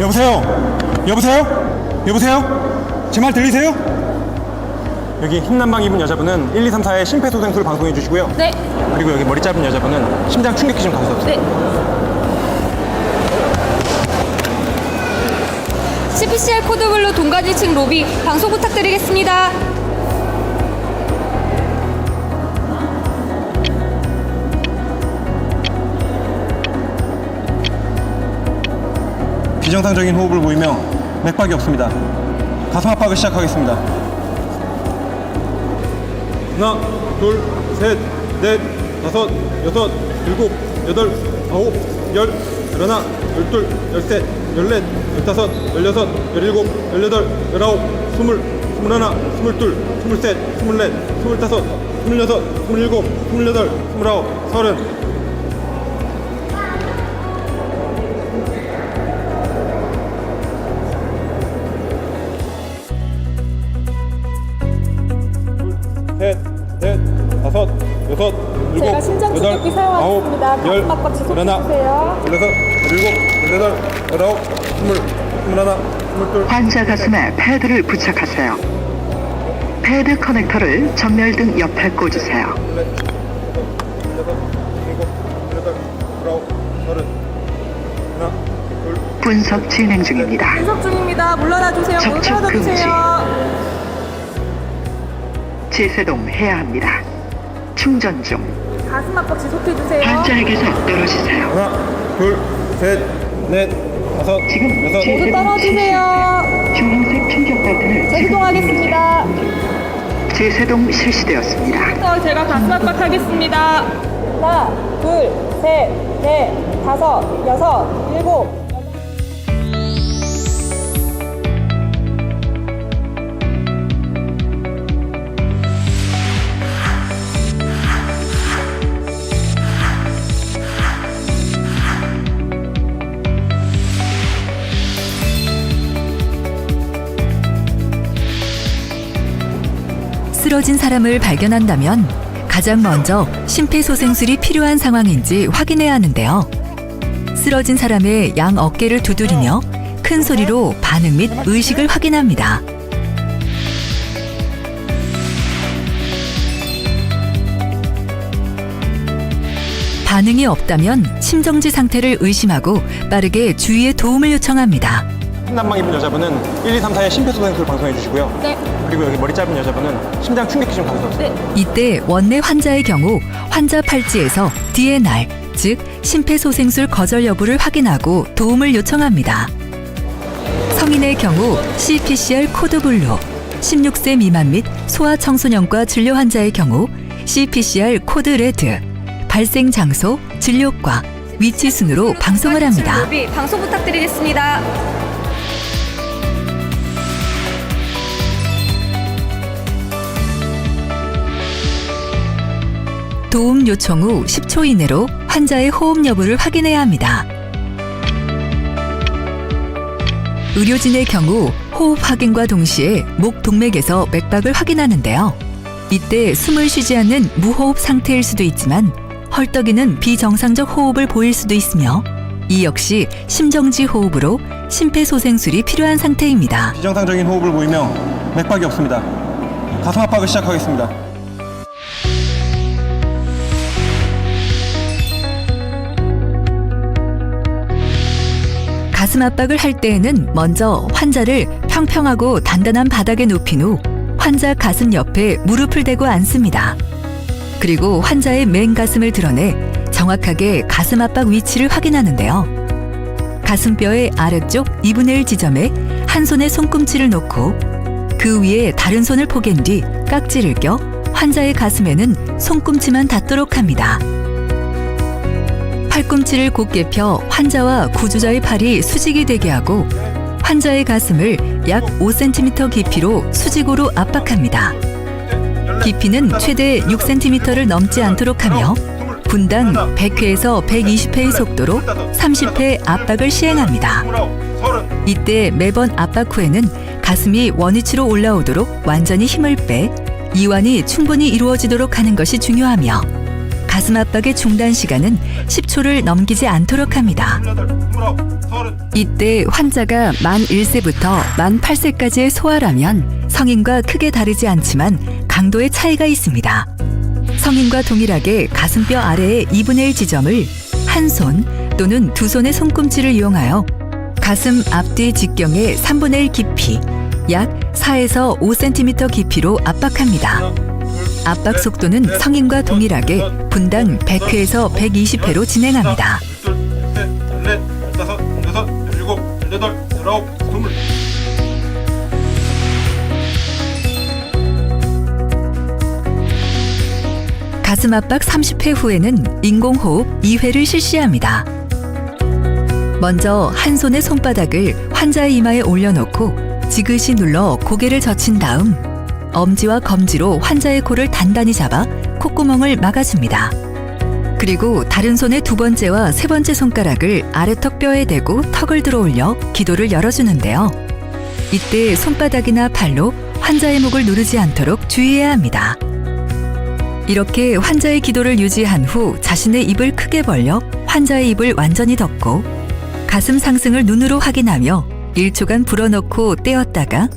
여보세요? 여보세요? 여보세요? 제 말 들리세요? 여기 흰난방 입은 여자분은 1, 2, 3, 4의 심폐소생술 방송해 주시고요. 네. 그리고 여기 머리 짧은 여자분은 심장 충격기 좀 가져다 주세요. 네. CPCR 코드블루 동간 1층 로비 방송 부탁드리겠습니다. 비정상적인 호흡을 보이며 맥박이 없습니다. 가슴 압박을 시작하겠습니다. 하나, 둘, 셋, 넷, 다섯, 여섯, 일곱, 여덟, 아홉, 열, 열하나, 열둘, 열셋, 열넷, 열다섯, 열여섯, 열일곱, 열여덟, 열아홉, 스물, 스물하나, 스물둘, 스물셋, 스물넷, 스물다섯, 스물여섯, 스물일곱, 스물여덟, 스물아홉, 서른. 셋, 넷, 다섯, 여섯, 일곱, 제가 심장 여덟, 충격기 아홉, 사용하겠습니다. 열, 가슴 압박 지속해 열하나, 주세요. 열여섯, 열일곱, 열여덟, 열아홉, 스물, 스물하나, 스물둘. 환자 가슴에 패드를 부착하세요. 패드 커넥터를 전멸등 옆에 꽂으세요. 분석 진행 중입니다. 분석 중입니다. 물러나 주세요. 문 접촉 열어줘 금지. 주세요. 제세동 해야 합니다. 충전 중. 가슴 압박 지속해 주세요. 환자에게서 떨어지세요. 하나, 둘, 셋, 넷, 다섯, 지금 여섯. 모두 떨어지세요. 주황색 충격 버튼을 재수동하겠습니다. 제세동 실시되었습니다. 제가 가슴 압박 하겠습니다. 하나, 둘, 셋, 넷, 다섯, 여섯, 일곱. 쓰러진 사람을 발견한다면 가장 먼저 심폐소생술이 필요한 상황인지 확인해야 하는데요. 쓰러진 사람의 양 어깨를 두드리며 큰 소리로 반응 및 의식을 확인합니다. 반응이 없다면 심정지 상태를 의심하고 빠르게 주위의 도움을 요청합니다. 흰난방 입은 여자분은 1, 2, 3, 4의 심폐소생술 방송해 주시고요. 네. 그리고 여기 머리 짧은 여자분은 심장 충격기 좀 가져다 주세요. 네. 이때 원내 환자의 경우 환자 팔찌에서 DNR, 즉 심폐소생술 거절 여부를 확인하고 도움을 요청합니다. 성인의 경우 CPCR 코드블루, 16세 미만 및 소아청소년과 진료 환자의 경우 CPCR 코드 레드, 발생 장소, 진료과, 위치 순으로 방송을 합니다. 로비 방송 부탁드리겠습니다. 도움 요청 후 10초 이내로 환자의 호흡 여부를 확인해야 합니다. 의료진의 경우 호흡 확인과 동시에 목 동맥에서 맥박을 확인하는데요. 이때 숨을 쉬지 않는 무호흡 상태일 수도 있지만 헐떡이는 비정상적 호흡을 보일 수도 있으며 이 역시 심정지 호흡으로 심폐소생술이 필요한 상태입니다. 비정상적인 호흡을 보이며 맥박이 없습니다. 가슴 압박을 시작하겠습니다. 가슴 압박을 할 때에는 먼저 환자를 평평하고 단단한 바닥에 눕힌 후 환자 가슴 옆에 무릎을 대고 앉습니다. 그리고 환자의 맨 가슴을 드러내 정확하게 가슴 압박 위치를 확인하는데요. 가슴뼈의 아래쪽 2분의 1 지점에 한 손에 손꿈치를 놓고 그 위에 다른 손을 포갠 뒤 깍지를 껴 환자의 가슴에는 손꿈치만 닿도록 합니다. 팔꿈치를 곧게 펴 환자와 구조자의 팔이 수직이 되게 하고 환자의 가슴을 약 5cm 깊이로 수직으로 압박합니다. 깊이는 최대 6cm를 넘지 않도록 하며 분당 100회에서 120회의 속도로 30회 압박을 시행합니다. 이때 매번 압박 후에는 가슴이 원위치로 올라오도록 완전히 힘을 빼 이완이 충분히 이루어지도록 하는 것이 중요하며 가슴 압박의 중단 시간은 10초를 넘기지 않도록 합니다. 28, 29, 30. 이때 환자가 만 1세부터 만 8세까지의 소아라면 성인과 크게 다르지 않지만 강도의 차이가 있습니다. 성인과 동일하게 가슴뼈 아래의 2분의 1 지점을 한 손 또는 두 손의 손꿈치를 이용하여 가슴 앞뒤 직경의 3분의 1 깊이 약 4에서 5cm 깊이로 압박합니다. 압박 속도는 성인과 동일하게 분당 100회에서 120회로 진행합니다. 14, 15, 16, 17, 18, 19, 20. 가슴 압박 30회 후에는 인공호흡 2회를 실시합니다. 먼저 한 손의 손바닥을 환자의 이마에 올려놓고 지그시 눌러 고개를 젖힌 다음 엄지와 검지로 환자의 코를 단단히 잡아 콧구멍을 막아줍니다. 그리고 다른 손의 두 번째와 세 번째 손가락을 아래턱 뼈에 대고 턱을 들어 올려 기도를 열어주는데요. 이때 손바닥이나 발로 환자의 목을 누르지 않도록 주의해야 합니다. 이렇게 환자의 기도를 유지한 후 자신의 입을 크게 벌려 환자의 입을 완전히 덮고 가슴 상승을 눈으로 확인하며 1초간 불어넣고 떼었다가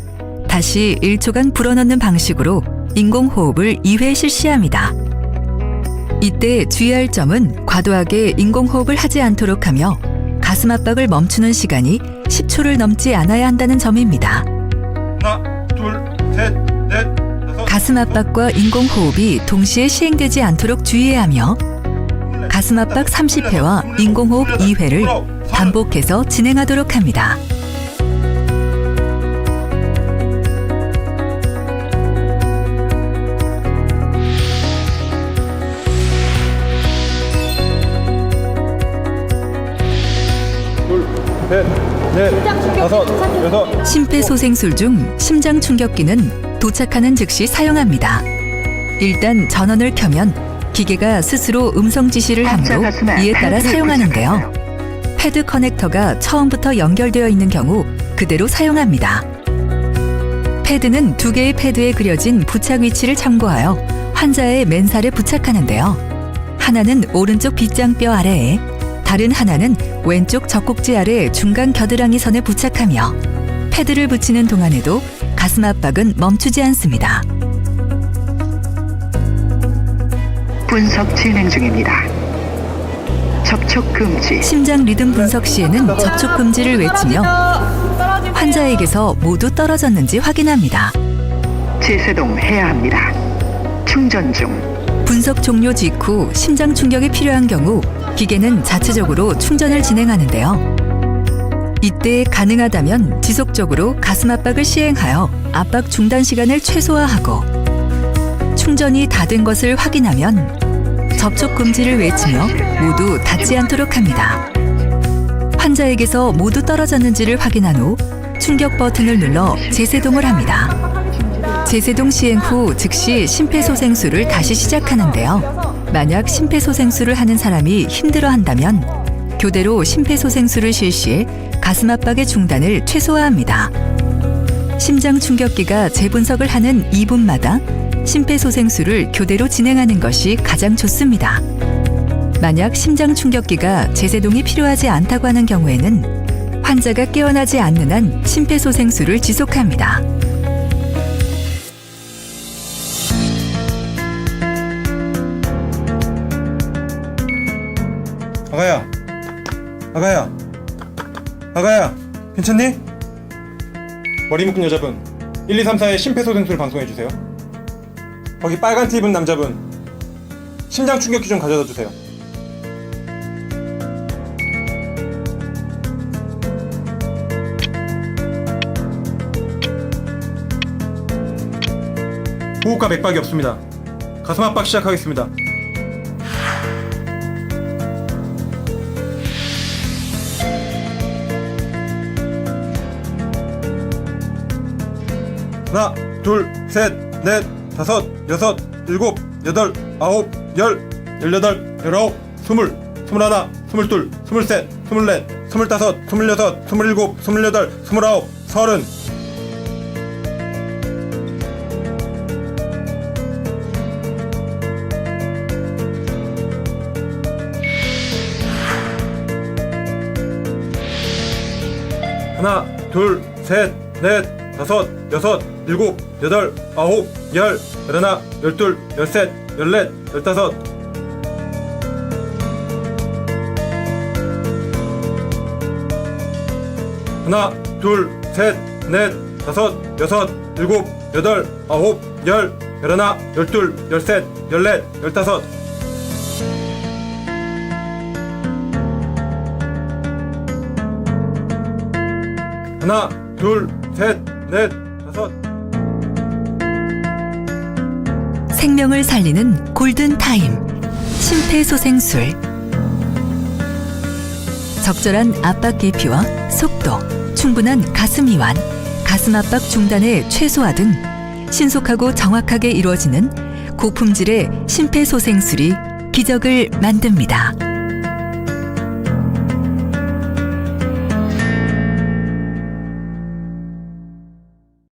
다시 1초간 불어넣는 방식으로 인공호흡을 2회 실시합니다. 이때 주의할 점은 과도하게 인공호흡을 하지 않도록 하며 가슴 압박을 멈추는 시간이 10초를 넘지 않아야 한다는 점입니다. 하나, 둘, 셋, 넷, 다섯. 가슴 압박과 인공호흡이 동시에 시행되지 않도록 주의해야 하며 가슴 압박 30회와 인공호흡 2회를 반복해서 진행하도록 합니다. 둘, 셋, 넷, 다섯, 여섯. 심폐소생술 중 심장 충격기는 도착하는 즉시 사용합니다. 일단 전원을 켜면 기계가 스스로 음성 지시를 환자 하므로 가슴에 이에 따라 패드를 사용하는데요. 패드 커넥터가 처음부터 연결되어 있는 경우 그대로 사용합니다. 패드는 두 개의 패드에 그려진 부착 위치를 참고하여 환자의 맨살에 부착하는데요. 하나는 오른쪽 빗장뼈 아래에, 다른 하나는 왼쪽 젖꼭지 아래 중간 겨드랑이 선에 부착하며 패드를 붙이는 동안에도 가슴 압박은 멈추지 않습니다. 분석 진행 중입니다. 접촉 금지. 심장 리듬 분석 시에는 접촉 금지를 외치며 환자에게서 모두 떨어졌는지 확인합니다. 제세동 해야 합니다. 충전 중. 분석 종료 직후 심장 충격이 필요한 경우 기계는 자체적으로 충전을 진행하는데요. 이때 가능하다면 지속적으로 가슴 압박을 시행하여 압박 중단 시간을 최소화하고 충전이 다 된 것을 확인하면 접촉 금지를 외치며 모두 닿지 않도록 합니다. 환자에게서 모두 떨어졌는지를 확인한 후 충격 버튼을 눌러 재세동을 합니다. 재세동 시행 후 즉시 심폐소생술을 다시 시작하는데요. 만약 심폐소생술을 하는 사람이 힘들어한다면 교대로 심폐소생술을 실시해 가슴 압박의 중단을 최소화합니다. 심장 충격기가 재분석을 하는 2분마다 심폐소생술을 교대로 진행하는 것이 가장 좋습니다. 만약 심장 충격기가 재세동이 필요하지 않다고 하는 경우에는 환자가 깨어나지 않는 한 심폐소생술을 지속합니다. 아가야, 아가야, 아가야, 괜찮니? 머리 묶은 여자분, 1, 2, 3, 4의 심폐소생술 방송해주세요. 거기 빨간 티 입은 남자분, 심장 충격기 좀 가져다 주세요. 호흡과 맥박이 없습니다. 가슴 압박 시작하겠습니다. 하나, 둘, 셋, 넷, 다섯, 여섯, 일곱, 여덟, 아홉, 열, 열여덟, 열아홉, 스물, 스물하나, 스물둘, 스물셋, 스물넷, 스물다섯, 스물여섯, 스물일곱, 스물여덟, 스물아홉, 서른. 하나, 둘, 셋, 넷, 다섯, 여섯, 일곱, 여덟, 아홉, 열, 열하나, 열둘, 열셋, 열넷, 열다섯. 하나, 둘, 셋, 넷, 다섯, 여섯, 일곱, 여덟, 아홉, 열, 열하나, 열둘, 열셋, 열넷, 열다섯. 하나, 둘, 셋, 넷, 다섯. 생명을 살리는 골든타임. 심폐소생술. 적절한 압박 계피와 속도, 충분한 가슴 이완, 가슴 압박 중단의 최소화 등 신속하고 정확하게 이루어지는 고품질의 심폐소생술이 기적을 만듭니다.